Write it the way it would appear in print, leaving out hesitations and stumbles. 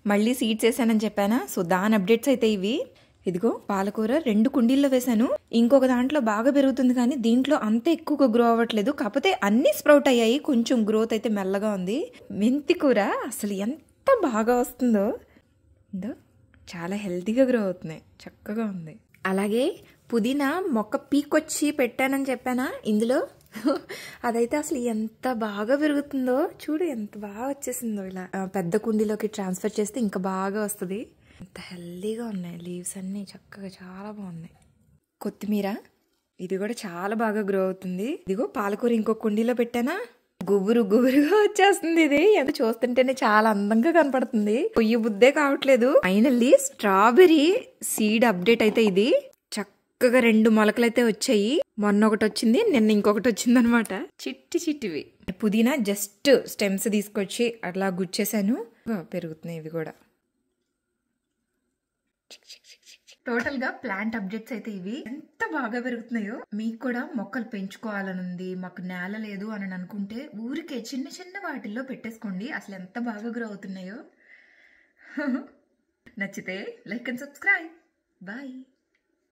మళ్ళీ సీడ్స్ వేసానని చెప్పానా, సో దాని అప్డేట్స్ అయితే ఇవి. ఇదిగో పాలకూర 2 కుండీల్లో వేసాను. ఇంకొక దాంట్లో బాగా పెరుగుతుంది కానీ దీంట్లో అంత ఎక్కువగా గ్రో అవ్వట్లేదు. కాకపోతే అన్ని స్ప్రౌట్ అయ్యాయి, కొంచెం గ్రోత్ అయితే మెల్లగా ఉంది. మెంతి కూర అసలు ఎంత బాగా వస్తుందో, చాలా హెల్తీగా గ్రో అవుతున్నాయి, చక్కగా ఉంది. అలాగే పుదీనా మొక్క పీకొచ్చి పెట్టానని చెప్పానా ఇందులో, అదైతే అసలు ఎంత బాగా పెరుగుతుందో చూడు, ఎంత బాగా వచ్చేసిందో. ఇలా పెద్ద కుండీలోకి ట్రాన్స్ఫర్ చేస్తే ఇంకా బాగా వస్తుంది. ఎంత హెల్దీగా ఉన్నాయి లీవ్స్ అన్నీ, చక్కగా చాలా బాగున్నాయి. కొత్తిమీర ఇది కూడా చాలా బాగా గ్రో అవుతుంది. ఇదిగో పాలకూర ఇంకో కుండీలో పెట్టానా, గుబురుగా వచ్చేస్తుంది. ఇది ఎంత చూస్తుంటేనే చాలా అందంగా కనపడుతుంది. పొయ్యి బుద్దే కావట్లేదు. ఫైనల్లీ స్ట్రాబెర్రీ సీడ్ అప్డేట్ అయితే ఇది. చక్కగా 2 మొలకలు అయితే వచ్చాయి. మొన్న ఒకటి వచ్చింది, నిన్న ఇంకొకటి వచ్చింది అనమాట. చిట్టివి. పుదీనా జస్ట్ స్టెమ్స్ తీసుకొచ్చి అట్లా గుచ్చేసాను, పెరుగుతున్నాయి ఇవి కూడా. టోటల్ గా ప్లాంట్ అప్డేట్స్ అయితే ఇవి. ఎంత బాగా పెరుగుతున్నాయో. మీకు కూడా మొక్కలు పెంచుకోవాలనుంది, మాకు నేల లేదు అని అనుకుంటే ఊరికే చిన్న వాటిల్లో పెట్టేసుకోండి. అసలు ఎంత బాగా గ్రో అవుతున్నాయో. నచ్చితే లైక్ అండ్ సబ్స్క్రైబ్. బాయ్.